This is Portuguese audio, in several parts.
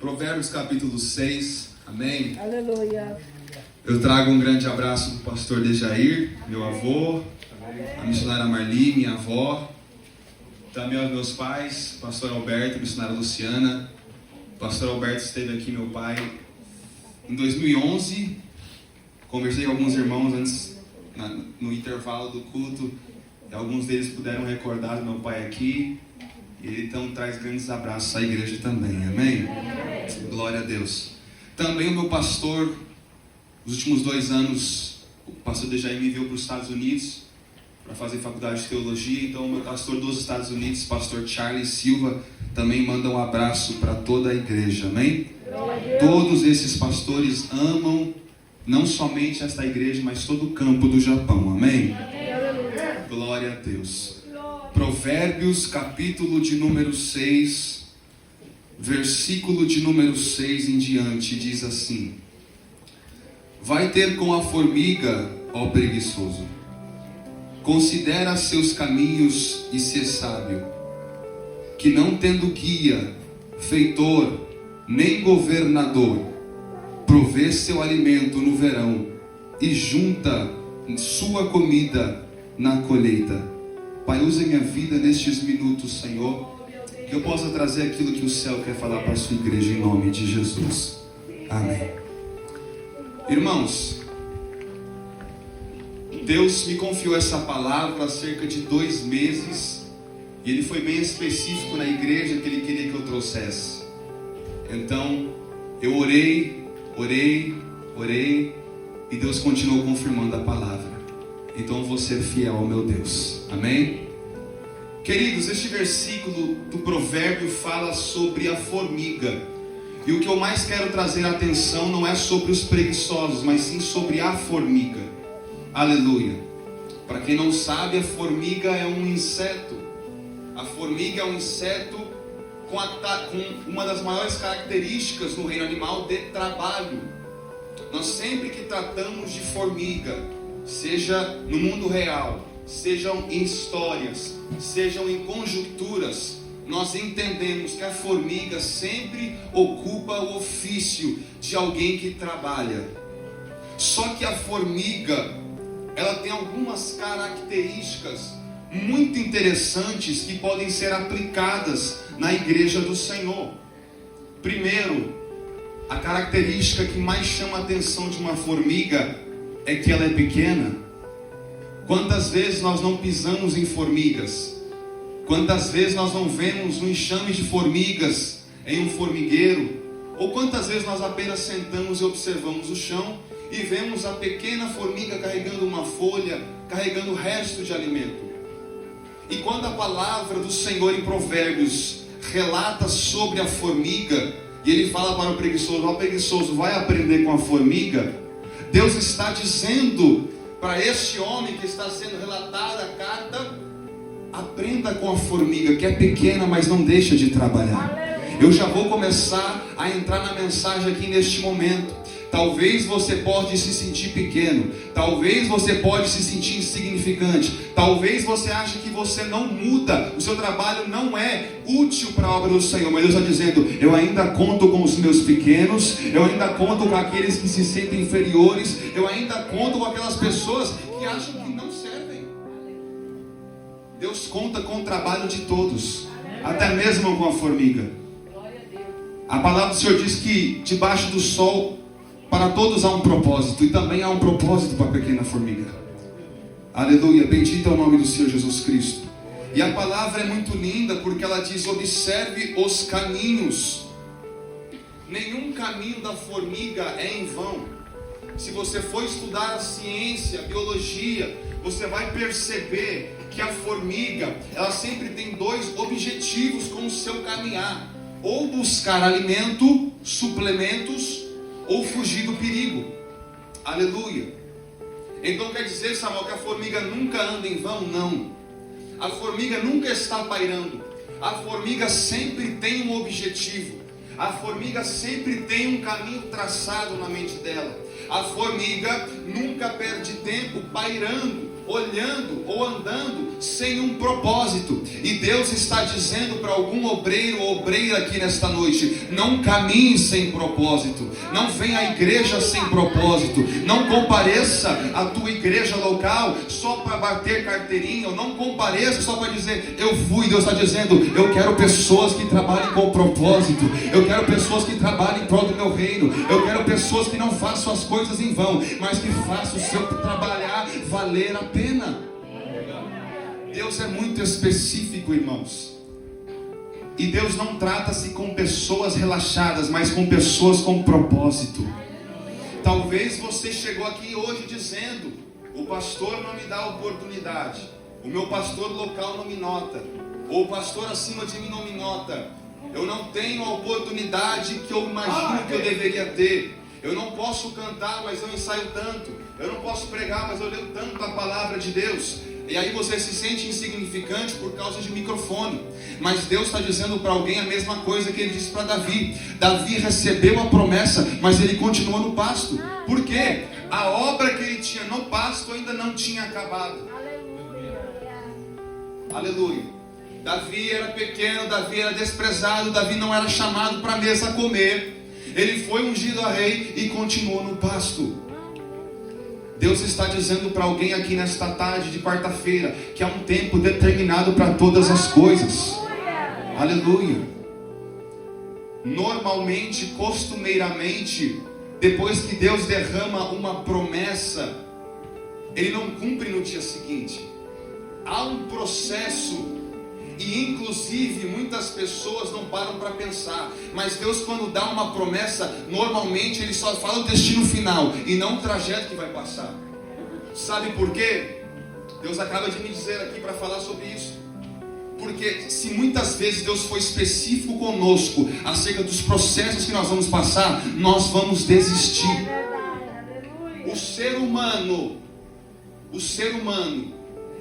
Provérbios capítulo 6, amém? Aleluia. Eu trago um grande abraço do pastor Dejair, meu avô, a missionária Marli, minha avó, também aos meus pais, pastor Alberto, missionária Luciana. Pastor Alberto esteve aqui, meu pai, em 2011. Conversei com alguns irmãos antes, no intervalo do culto, e alguns deles puderam recordar do meu pai aqui. E ele então traz grandes abraços à igreja também, amém? Glória a Deus. Também o meu pastor, nos últimos 2 anos, o pastor Dejair me enviou para os Estados Unidos para fazer faculdade de teologia. Então o meu pastor dos Estados Unidos, pastor Charles Silva, também manda um abraço para toda a igreja, amém? Todos esses pastores amam não somente esta igreja, mas todo o campo do Japão, amém? Glória a Deus. Provérbios, capítulo de número 6, versículo de número 6 em diante, diz assim: Vai ter com a formiga, ó preguiçoso, considera seus caminhos e ser sábio, que não tendo guia, feitor, nem governador, provê seu alimento no verão e junta sua comida na colheita. Pai, use minha vida nestes minutos, Senhor, que eu possa trazer aquilo que o céu quer falar para a sua igreja, em nome de Jesus. Amém. Irmãos, Deus me confiou essa palavra há cerca de 2 meses, e Ele foi bem específico na igreja que Ele queria que eu trouxesse. Então, eu orei, e Deus continuou confirmando a palavra. Então eu vou ser fiel ao meu Deus, amém? Queridos, este versículo do provérbio fala sobre a formiga. E o que eu mais quero trazer a atenção não é sobre os preguiçosos, mas sim sobre a formiga. Aleluia. Para quem não sabe, a formiga é um inseto. A formiga é um inseto com uma das maiores características no reino animal de trabalho. Nós sempre que tratamos de formiga, seja no mundo real, sejam em histórias, sejam em conjunturas, nós entendemos que a formiga sempre ocupa o ofício de alguém que trabalha. Só que a formiga, ela tem algumas características muito interessantes que podem ser aplicadas na igreja do Senhor. Primeiro, a característica que mais chama a atenção de uma formiga é que ela é pequena. Quantas vezes nós não pisamos em formigas? Quantas vezes nós não vemos um enxame de formigas em um formigueiro? Ou quantas vezes nós apenas sentamos e observamos o chão e vemos a pequena formiga carregando uma folha, carregando o resto de alimento? E quando a palavra do Senhor em Provérbios relata sobre a formiga, e ele fala para o preguiçoso: ó preguiçoso, vai aprender com a formiga. Deus está dizendo para este homem que está sendo relatada a carta: aprenda com a formiga, que é pequena, mas não deixa de trabalhar. Eu já vou começar a entrar na mensagem aqui neste momento. Talvez você pode se sentir pequeno, talvez você pode se sentir insignificante, talvez você ache que você não muda, o seu trabalho não é útil para a obra do Senhor, mas Deus está dizendo: eu ainda conto com os meus pequenos, eu ainda conto com aqueles que se sentem inferiores, eu ainda conto com aquelas pessoas que acham que não servem. Deus conta com o trabalho de todos, até mesmo com a formiga. A palavra do Senhor diz que debaixo do sol para todos há um propósito, e também há um propósito para a pequena formiga. Aleluia, bendito é o nome do Senhor Jesus Cristo. E a palavra é muito linda porque ela diz: observe os caminhos. Nenhum caminho da formiga é em vão. Se você for estudar a ciência, a biologia, você vai perceber que a formiga, ela sempre tem 2 objetivos com o seu caminhar: ou buscar alimento, suplementos, ou fugir do perigo. Aleluia. Então quer dizer, Samuel, que a formiga nunca anda em vão? Não. A formiga nunca está pairando. A formiga sempre tem um objetivo. A formiga sempre tem um caminho traçado na mente dela. A formiga nunca perde tempo pairando, olhando ou andando sem um propósito. E Deus está dizendo para algum obreiro ou obreira aqui nesta noite: não caminhe sem propósito, não venha à igreja sem propósito, não compareça à tua igreja local só para bater carteirinha, ou não compareça só para dizer eu fui. Deus está dizendo: eu quero pessoas que trabalhem com propósito, eu quero pessoas que trabalhem em prol do meu reino, eu quero pessoas que não façam as coisas em vão, mas que façam o seu trabalhar valer a pena. Deus é muito específico, irmãos. E Deus não trata-se com pessoas relaxadas, mas com pessoas com propósito. Talvez você chegou aqui hoje dizendo: o pastor não me dá oportunidade, o meu pastor local não me nota, ou o pastor acima de mim não me nota, eu não tenho a oportunidade que eu imagino que eu deveria ter. Eu não posso cantar, mas eu ensaio tanto. Eu não posso pregar, mas eu leio tanto a palavra de Deus. E aí você se sente insignificante por causa de microfone. Mas Deus está dizendo para alguém a mesma coisa que Ele disse para Davi. Davi recebeu a promessa, mas ele continua no pasto. Por quê? A obra que ele tinha no pasto ainda não tinha acabado. Aleluia. Davi era pequeno, Davi era desprezado, Davi não era chamado para a mesa comer. Ele foi ungido a rei e continuou no pasto. Deus está dizendo para alguém aqui nesta tarde de quarta-feira que há um tempo determinado para todas as coisas. Aleluia. Normalmente, costumeiramente, depois que Deus derrama uma promessa, Ele não cumpre no dia seguinte. Há um processo. E inclusive muitas pessoas não param para pensar, mas Deus, quando dá uma promessa, normalmente Ele só fala o destino final e não o trajeto que vai passar. Sabe por quê? Deus acaba de me dizer aqui para falar sobre isso. Porque se muitas vezes Deus foi específico conosco acerca dos processos que nós vamos passar, nós vamos desistir. O ser humano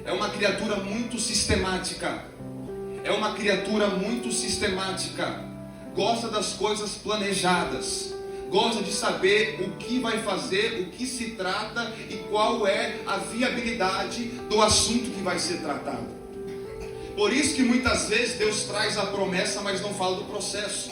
é uma criatura muito sistemática. É uma criatura muito sistemática. Gosta das coisas planejadas. Gosta de saber o que vai fazer, o que se trata e qual é a viabilidade do assunto que vai ser tratado. Por isso que muitas vezes Deus traz a promessa, mas não fala do processo.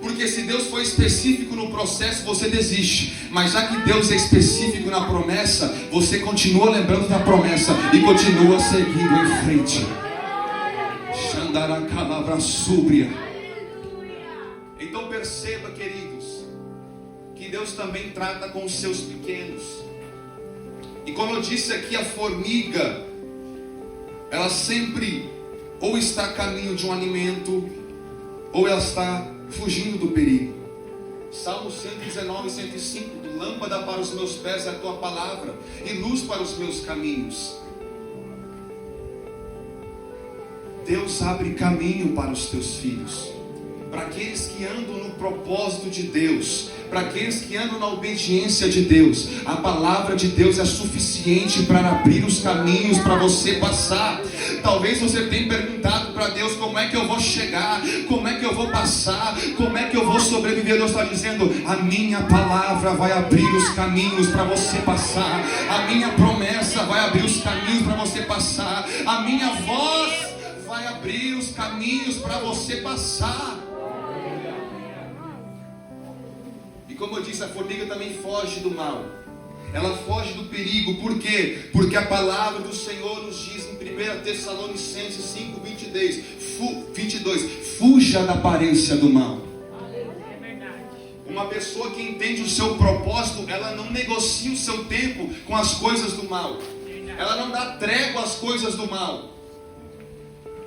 Porque se Deus for específico no processo, você desiste. Mas já que Deus é específico na promessa, você continua lembrando da promessa e continua seguindo em frente. Então perceba, queridos, que Deus também trata com os seus pequenos. E como eu disse aqui, a formiga, ela sempre ou está a caminho de um alimento, ou ela está fugindo do perigo. Salmo 119, 105: lâmpada para os meus pés é a tua palavra, e luz para os meus caminhos. Deus abre caminho para os teus filhos, para aqueles que andam no propósito de Deus, para aqueles que andam na obediência de Deus. A palavra de Deus é suficiente para abrir os caminhos para você passar. Talvez você tenha perguntado para Deus: como é que eu vou chegar? Como é que eu vou passar? Como é que eu vou sobreviver? Deus está dizendo: a minha palavra vai abrir os caminhos para você passar. A minha promessa vai abrir os caminhos para você passar. A minha voz vai abrir os caminhos para você passar. E como eu disse, a formiga também foge do mal. Ela foge do perigo. Por quê? Porque a palavra do Senhor nos diz em 1 Tessalonicenses 5, 22: fuja da aparência do mal. Uma pessoa que entende o seu propósito, ela não negocia o seu tempo com as coisas do mal. Ela não dá trégua às coisas do mal.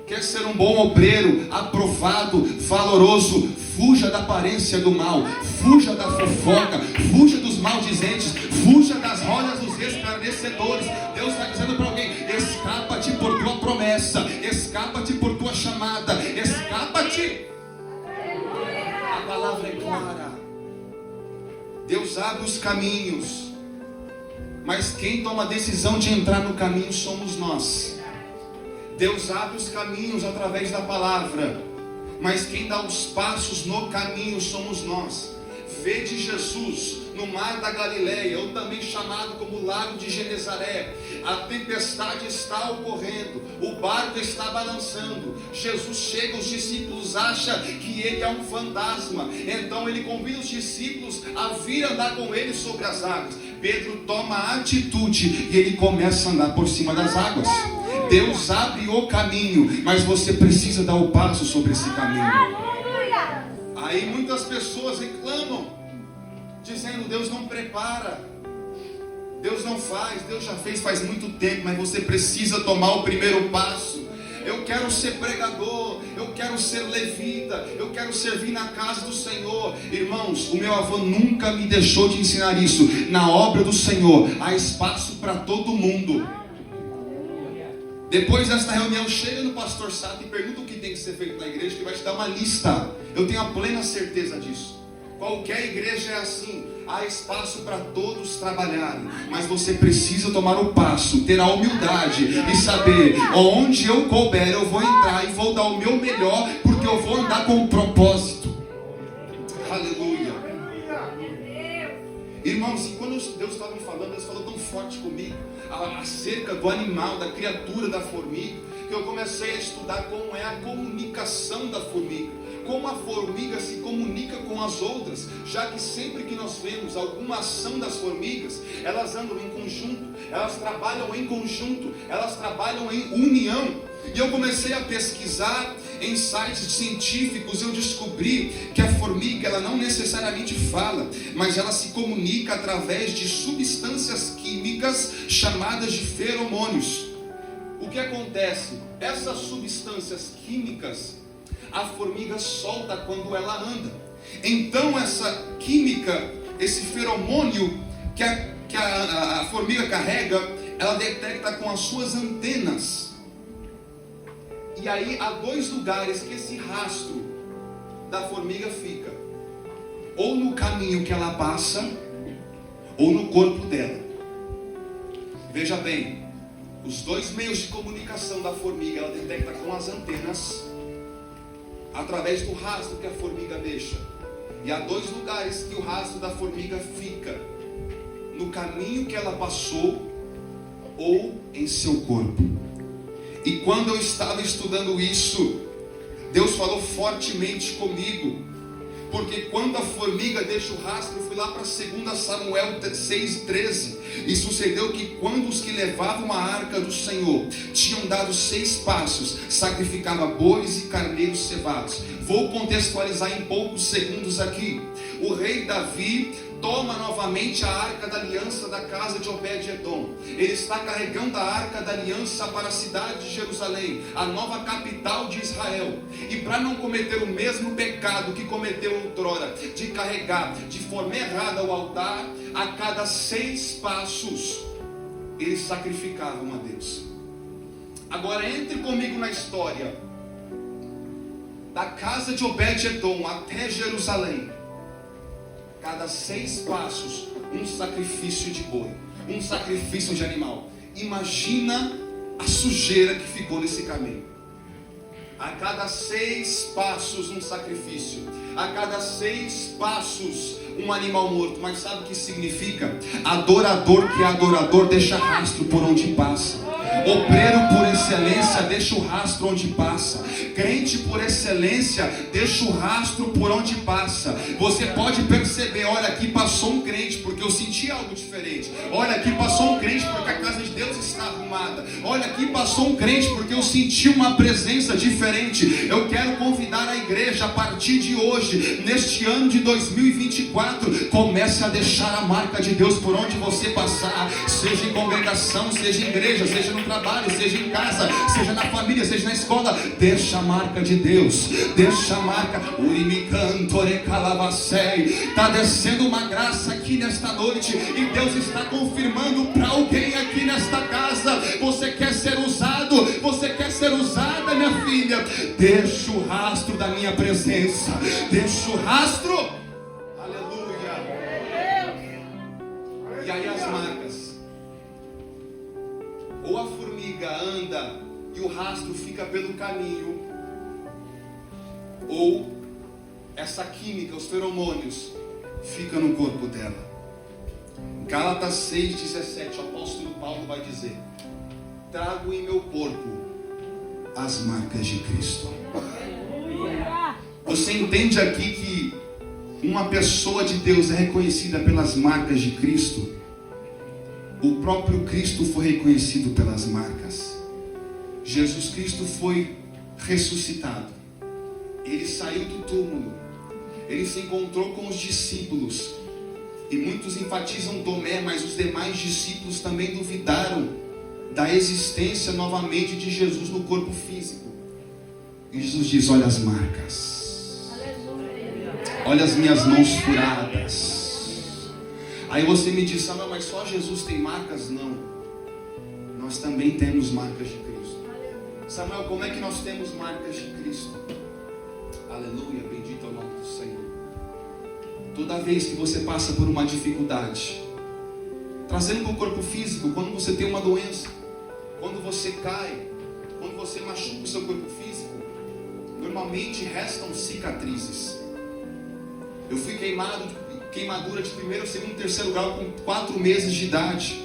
Quer ser um bom obreiro, aprovado, valoroso, fuja da aparência do mal, fuja da fofoca, fuja dos maldizentes, fuja das rodas dos escarnecedores. Deus está dizendo para alguém: escapa-te por tua promessa, escapa-te por tua chamada, escapa-te. A palavra é clara. Deus abre os caminhos, mas quem toma a decisão de entrar no caminho somos nós. Deus abre os caminhos através da palavra, mas quem dá os passos no caminho somos nós. vede Jesus no mar da Galileia, ou também chamado como Lago de Genezaré. A tempestade está ocorrendo, o barco está balançando. Jesus chega, os discípulos acham que ele é um fantasma, então ele convida os discípulos a vir andar com ele sobre as águas. Pedro toma a atitude e ele começa a andar por cima das águas. Deus abre o caminho, mas você precisa dar o passo sobre esse caminho. Aí muitas pessoas reclamam, dizendo: Deus não prepara, Deus não faz, Deus já fez faz muito tempo, mas você precisa tomar o primeiro passo. Eu quero ser pregador, eu quero ser levita, eu quero servir na casa do Senhor. Irmãos, o meu avô nunca me deixou de ensinar isso. Na obra do Senhor há espaço para todo mundo. Depois desta reunião, chega no pastor Sato e pergunta o que tem que ser feito na igreja, que vai te dar uma lista. Eu tenho a plena certeza disso. Qualquer igreja é assim. Há espaço para todos trabalharem, mas você precisa tomar o passo, ter a humildade e saber: onde eu couber eu vou entrar e vou dar o meu melhor, porque eu vou andar com um propósito. Aleluia. Irmãos, e quando Deus estava me falando, Deus falou tão forte comigo acerca do animal, da criatura da formiga, que eu comecei a estudar como é a comunicação da formiga, como a formiga se comunica com as outras, já que sempre que nós vemos alguma ação das formigas, elas andam em conjunto, elas trabalham em conjunto, elas trabalham em união. E eu comecei a pesquisar em sites científicos e eu descobri que a formiga, ela não necessariamente fala, mas ela se comunica através de substâncias químicas chamadas de feromônios. O que acontece? Essas substâncias químicas a formiga solta quando ela anda. Então essa química, esse feromônio que a formiga carrega, ela detecta com as suas antenas. E aí há dois lugares que esse rastro da formiga fica: ou no caminho que ela passa, ou no corpo dela. Veja bem, os dois meios de comunicação da formiga, ela detecta com as antenas, através do rastro que a formiga deixa. E há dois lugares que o rastro da formiga fica: no caminho que ela passou, ou em seu corpo. E quando eu estava estudando isso, Deus falou fortemente comigo, porque quando a formiga deixa o rastro, eu fui lá para 2 Samuel 6,13, e sucedeu que quando os que levavam a arca do Senhor tinham dado 6 passos, sacrificava bois e carneiros cevados. Vou contextualizar em poucos segundos aqui. O rei Davi toma novamente a arca da aliança da casa de Obed-Edom. Ele está carregando a arca da aliança para a cidade de Jerusalém, a nova capital de Israel. E para não cometer o mesmo pecado que cometeu outrora, de carregar de forma errada o altar, a cada 6 passos eles sacrificavam a Deus. Agora entre comigo na história. Da casa de Obed-Edom até Jerusalém, cada 6 passos, um sacrifício de boi, um sacrifício de animal. Imagina a sujeira que ficou nesse caminho. A cada 6 passos, um sacrifício. A cada 6 passos, um animal morto. Mas sabe o que significa? Adorador que é adorador deixa rastro por onde passa. Obreiro por excelência deixa o rastro onde passa. Crente por excelência deixa o rastro por onde passa. Você pode perceber: olha, aqui passou um crente porque eu senti algo diferente. Olha, aqui passou um crente porque a casa de Deus está arrumada. Olha, aqui passou um crente porque eu senti uma presença diferente. Eu quero convidar a igreja a partir de hoje, neste ano de 2024, comece a deixar a marca de Deus por onde você passar, seja em congregação, seja em igreja, seja no trabalho, seja em casa, seja na família, seja na escola. Deixa a marca de Deus, deixa a marca. Está descendo uma graça aqui nesta noite, e Deus está confirmando para alguém aqui nesta casa: você quer ser usado, você quer ser usada, minha filha. Deixa o rastro da minha presença, deixa o rastro. Aleluia. E aí as marcas: ou a formiga anda e o rastro fica pelo caminho, ou essa química, os feromônios, fica no corpo dela. Gálatas 6,17, o apóstolo Paulo vai dizer: trago em meu corpo as marcas de Cristo. Você entende aqui que uma pessoa de Deus é reconhecida pelas marcas de Cristo? O próprio Cristo foi reconhecido pelas marcas. Jesus Cristo foi ressuscitado. Ele saiu do túmulo. Ele se encontrou com os discípulos. E muitos enfatizam Tomé, mas os demais discípulos também duvidaram da existência novamente de Jesus no corpo físico. E Jesus diz: olha as marcas. Olha as minhas mãos furadas. Aí você me diz: Samuel, mas só Jesus tem marcas? Não. Nós também temos marcas de Cristo. Samuel, como é que nós temos marcas de Cristo? Aleluia, bendito é o nome do Senhor. Toda vez que você passa por uma dificuldade, trazendo para o corpo físico, quando você tem uma doença, quando você cai, quando você machuca o seu corpo físico, normalmente restam cicatrizes. Eu fui queimadura de primeiro, segundo, terceiro grau com 4 meses de idade.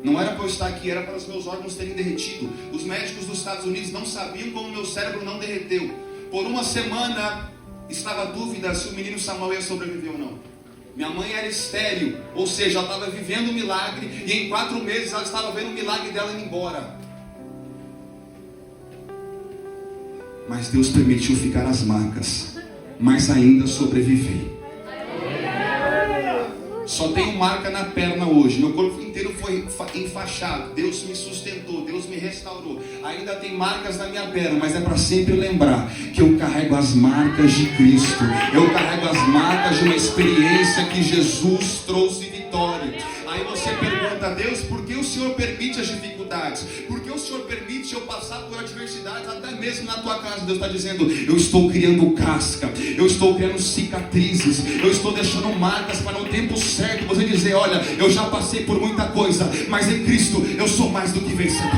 Não era para eu estar aqui, era para os meus órgãos terem derretido. Os médicos dos Estados Unidos não sabiam como meu cérebro não derreteu. Por uma semana estava a dúvida se o menino Samuel ia sobreviver ou não. Minha mãe era estéril, ou seja, ela estava vivendo um milagre, e em 4 meses ela estava vendo o milagre dela indo embora. Mas Deus permitiu ficar as marcas, mas ainda sobrevivei. Só tenho marca na perna hoje. Meu corpo inteiro foi enfaixado. Deus me sustentou, Deus me restaurou. Ainda tem marcas na minha perna, mas é para sempre lembrar que eu carrego as marcas de Cristo. Eu carrego as marcas de uma experiência que Jesus trouxe vitória. Aí você pergunta: Deus, por que o Senhor permite as dificuldades? Por que o Senhor permite eu passar por adversidades, até mesmo na tua casa? Deus está dizendo: eu estou criando casca, eu estou criando cicatrizes, eu estou deixando marcas para no tempo certo você dizer: olha, eu já passei por muita coisa, mas em Cristo eu sou mais do que vencedor.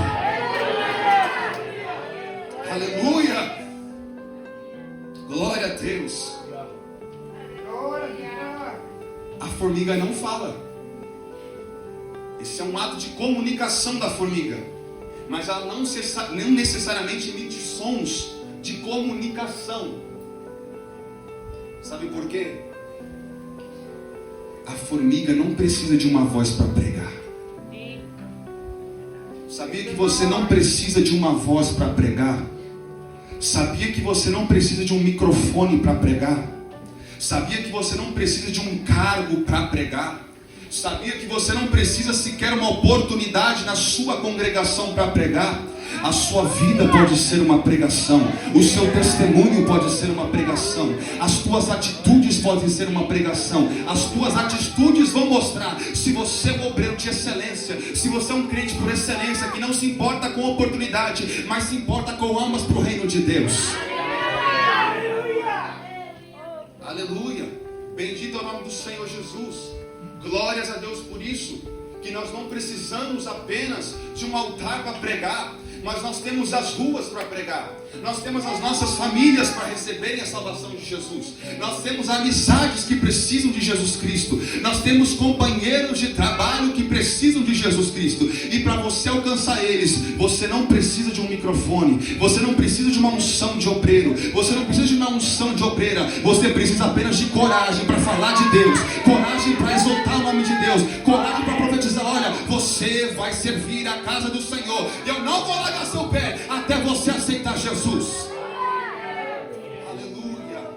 Aleluia! Glória a Deus. A formiga não fala. Esse é um ato de comunicação da formiga, mas ela não necessariamente emite sons de comunicação. Sabe por quê? A formiga não precisa de uma voz para pregar. Sabia que você não precisa de uma voz para pregar? Sabia que você não precisa de um microfone para pregar? Sabia que você não precisa de um cargo para pregar? Sabia que você não precisa sequer uma oportunidade na sua congregação para pregar? A sua vida pode ser uma pregação. O seu testemunho pode ser uma pregação. As tuas atitudes podem ser uma pregação. As tuas atitudes vão mostrar se você é um obreiro de excelência, se você é um crente por excelência, que não se importa com oportunidade, mas se importa com almas para o reino de Deus. Aleluia. Bendito é o nome do Senhor Jesus. Glórias a Deus por isso, que nós não precisamos apenas de um altar para pregar, mas nós temos as ruas para pregar. Nós temos as nossas famílias para receberem a salvação de Jesus. Nós temos amizades que precisam de Jesus Cristo. Nós temos companheiros de trabalho que precisam de Jesus Cristo. E para você alcançar eles, você não precisa de um microfone. Você não precisa de uma unção de obreiro. Você não precisa de uma unção de obreira. Você precisa apenas de coragem para falar de Deus. Coragem para exaltar o nome de Deus. Coragem para profetizar: olha, você vai servir a casa do Senhor. E eu não vou largar seu pé até você aceitar Jesus. Aleluia.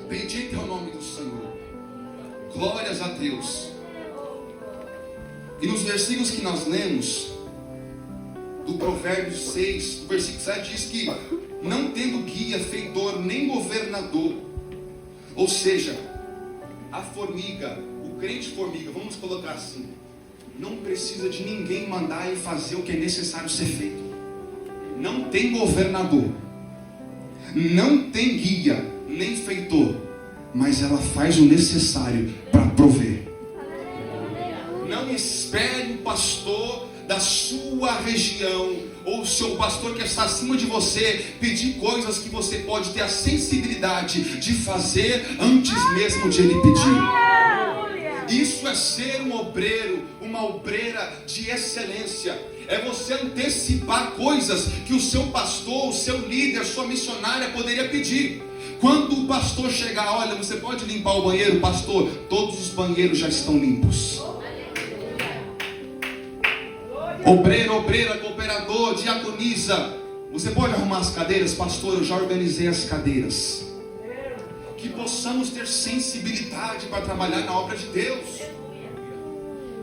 Bendito é o nome do Senhor. Glórias a Deus. E nos versículos que nós lemos, do Provérbios 6, do versículo 7, diz que não tendo guia, feitor, nem governador. Ou seja, a formiga, o crente formiga, vamos colocar assim, não precisa de ninguém mandar e fazer o que é necessário ser feito. Não tem governador, não tem guia, nem feitor, mas ela faz o necessário para prover. Não espere um pastor, da sua região, ou o seu pastor que está acima de você, pedir coisas que você pode ter a sensibilidade de fazer antes mesmo de ele pedir. Isso é ser um obreiro, uma obreira de excelência. É você antecipar coisas que o seu pastor, o seu líder, sua missionária poderia pedir. Quando o pastor chegar, olha, você pode limpar o banheiro? Pastor, todos os banheiros já estão limpos. Obreiro, obreira, cooperador, diaconisa, você pode arrumar as cadeiras? Pastor, eu já organizei as cadeiras. Que possamos ter sensibilidade para trabalhar na obra de Deus.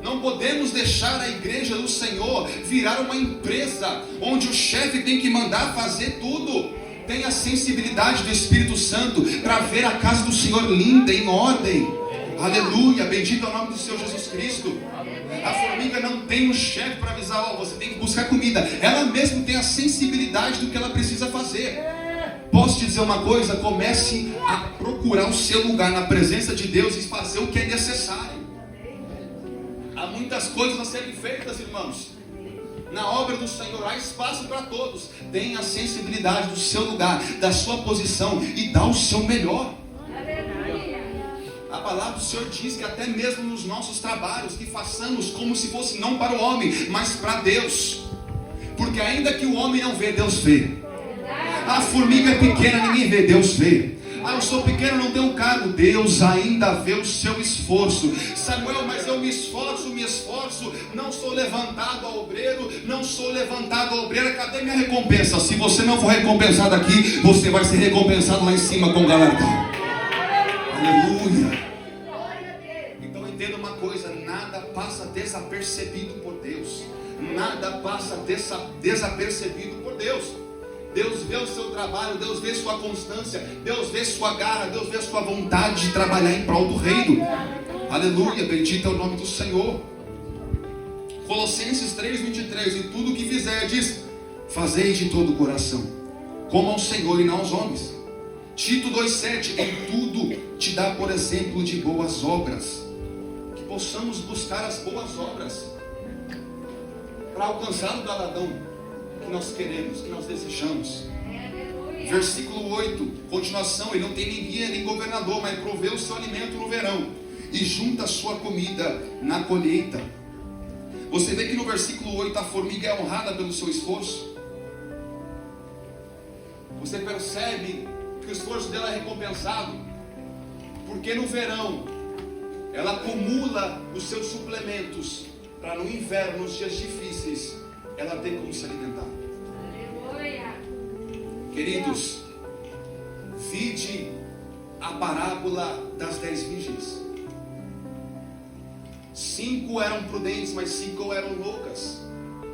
Não podemos deixar a igreja do Senhor virar uma empresa onde o chefe tem que mandar fazer tudo. Tenha a sensibilidade do Espírito Santo para ver a casa do Senhor linda, em ordem. Aleluia, bendito é o nome do Senhor Jesus Cristo. A formiga não tem um chefe para avisar, ó, você tem que buscar comida. Ela mesma tem a sensibilidade do que ela precisa fazer. Posso te dizer uma coisa? Comece a procurar o seu lugar na presença de Deus e fazer o que é necessário. Há muitas coisas a serem feitas, irmãos. Na obra do Senhor há espaço para todos. Tenha a sensibilidade do seu lugar, da sua posição, e dá o seu melhor. A palavra do Senhor diz que até mesmo nos nossos trabalhos, que façamos como se fosse não para o homem, mas para Deus. Porque ainda que o homem não vê, Deus vê. A formiga é pequena, ninguém vê, Deus vê. Eu sou pequeno, não tenho cargo. Deus ainda vê o seu esforço. Samuel, mas eu me esforço, não sou levantado a obreiro, não sou levantado a obreira. Cadê minha recompensa? Se você não for recompensado aqui, você vai ser recompensado lá em cima com galardão. Aleluia. Então entenda uma coisa: nada passa desapercebido por Deus. Nada passa desapercebido por Deus. Deus vê o seu trabalho, Deus vê sua constância, Deus vê sua garra, Deus vê sua vontade de trabalhar em prol do reino. Aleluia, bendito é o nome do Senhor. Colossenses 3:23: e tudo o que fizerdes, fazei de todo o coração, como ao Senhor e não aos homens. Tito 2:7: em tudo te dá por exemplo de boas obras. Que possamos buscar as boas obras para alcançar o galardão que nós queremos, que nós desejamos. Versículo 8, continuação: ele não tem nem guia nem governador, mas provê o seu alimento no verão e junta a sua comida na colheita. Você vê que no versículo 8 a formiga é honrada pelo seu esforço. Você percebe que o esforço dela é recompensado, porque no verão ela acumula os seus suplementos para no inverno, nos dias difíceis, ela tem como se alimentar. Queridos, vide a parábola das 10 virgens. 5 eram prudentes, mas 5 eram loucas.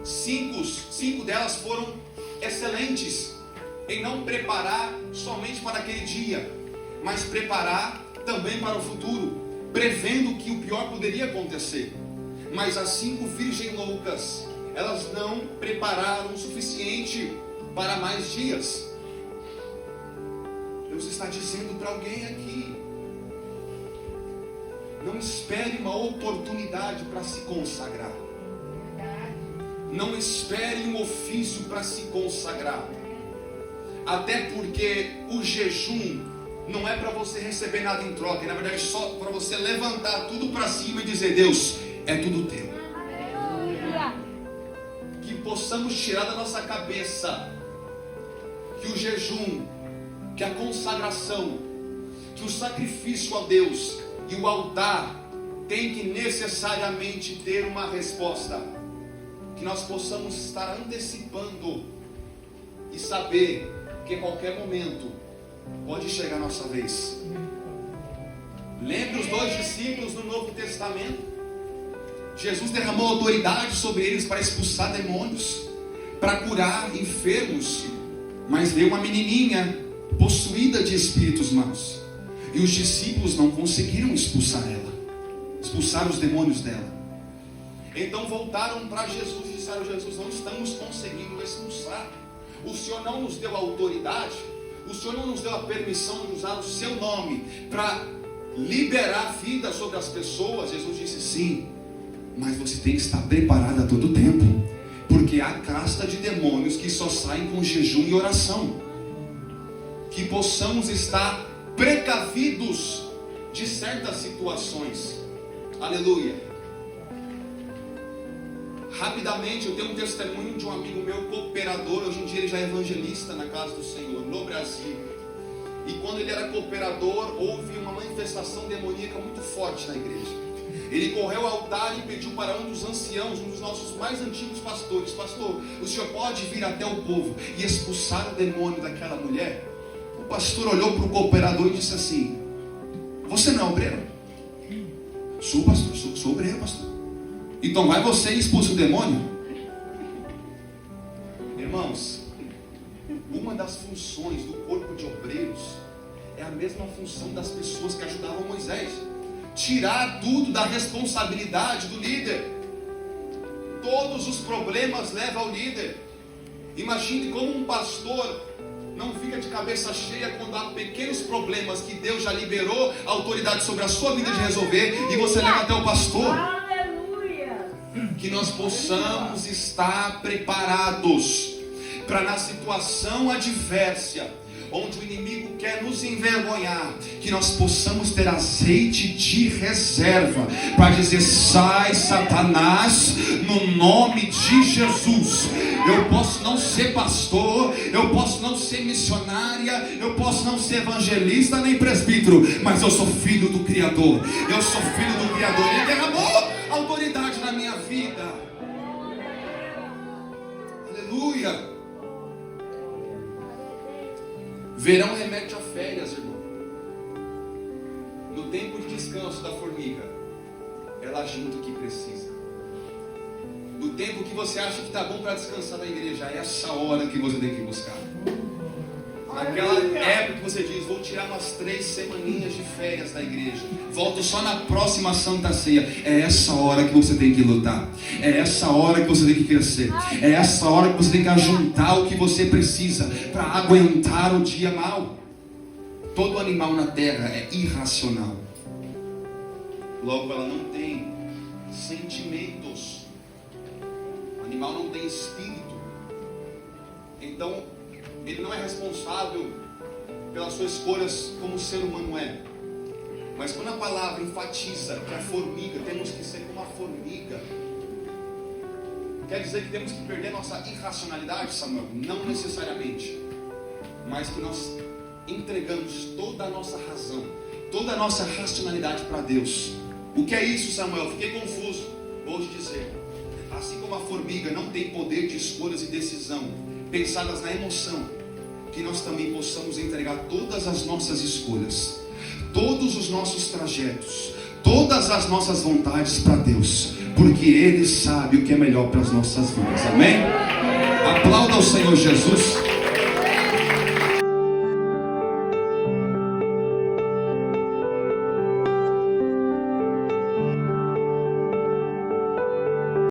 5 delas foram excelentes em não preparar somente para aquele dia, mas preparar também para o futuro, prevendo que o pior poderia acontecer. Mas as 5 virgens loucas, elas não prepararam o suficiente para mais dias. Deus está dizendo para alguém aqui: não espere uma oportunidade para se consagrar. Não espere um ofício para se consagrar. Até porque o jejum não é para você receber nada em troca. Na verdade, só para você levantar tudo para cima e dizer: Deus, é tudo teu. Que possamos tirar da nossa cabeça que o jejum, que a consagração, que o sacrifício a Deus e o altar tem que necessariamente ter uma resposta. Que nós possamos estar antecipando e saber que em qualquer momento pode chegar a nossa vez. Lembre os 2 discípulos do Novo Testamento. Jesus derramou autoridade sobre eles para expulsar demônios, para curar enfermos. Mas veio uma menininha possuída de espíritos maus, e os discípulos não conseguiram expulsar ela, expulsar os demônios dela. Então voltaram para Jesus e disseram: Jesus, não estamos conseguindo expulsar. O Senhor não nos deu autoridade, o Senhor não nos deu a permissão de usar o seu nome para liberar vida sobre as pessoas. Jesus disse: sim, mas você tem que estar preparado a todo tempo, porque há casta de demônios que só saem com jejum e oração. Que possamos estar precavidos de certas situações. Aleluia. Rapidamente, eu tenho um testemunho de um amigo meu, cooperador. Hoje em dia ele já é evangelista na casa do Senhor, no Brasil. E quando ele era cooperador, houve uma manifestação demoníaca muito forte na igreja. Ele correu ao altar e pediu para um dos anciãos, um dos nossos mais antigos pastores: pastor, o senhor pode vir até o povo e expulsar o demônio daquela mulher? O pastor olhou para o cooperador e disse assim: você não é obreiro? Sou, pastor, sou obreiro, pastor. Então vai você e expulsa o demônio? Irmãos, uma das funções do corpo de obreiros é a mesma função das pessoas que ajudavam Moisés: tirar tudo da responsabilidade do líder. Todos os problemas levam ao líder. Imagine como um pastor não fica de cabeça cheia quando há pequenos problemas que Deus já liberou a autoridade sobre a sua vida de resolver, e você leva até o pastor. Que nós possamos estar preparados para, na situação adversa, onde o inimigo quer nos envergonhar, que nós possamos ter azeite de reserva para dizer: sai, Satanás, no nome de Jesus. Eu posso não ser pastor, eu posso não ser missionária, eu posso não ser evangelista nem presbítero, mas eu sou filho do Criador. Eu sou filho do Criador. Ele derramou autoridade na minha vida. Aleluia. Verão remete a férias, irmão. No tempo de descanso da formiga, ela junta o que precisa. No tempo que você acha que está bom para descansar na igreja, é essa hora que você tem que buscar. Naquela época que você diz: vou tirar umas 3 semaninhas de férias da igreja, volto só na próxima Santa Ceia. É essa hora que você tem que lutar. É essa hora que você tem que crescer. É essa hora que você tem que ajuntar o que você precisa para aguentar o dia mau. Todo animal na terra é irracional. Logo, ela não tem sentimentos. O animal não tem espírito. Então, ele não é responsável pelas suas escolhas como o ser humano é. Mas quando a palavra enfatiza que a formiga, temos que ser como a formiga, quer dizer que temos que perder nossa irracionalidade, Samuel? Não necessariamente. Mas que nós entregamos toda a nossa razão, toda a nossa racionalidade para Deus. O que é isso, Samuel? Fiquei confuso. Vou te dizer: assim como a formiga não tem poder de escolhas e decisão pensadas na emoção, que nós também possamos entregar todas as nossas escolhas, todos os nossos trajetos, todas as nossas vontades para Deus, porque Ele sabe o que é melhor para as nossas vidas. Amém? Aplauda o Senhor Jesus.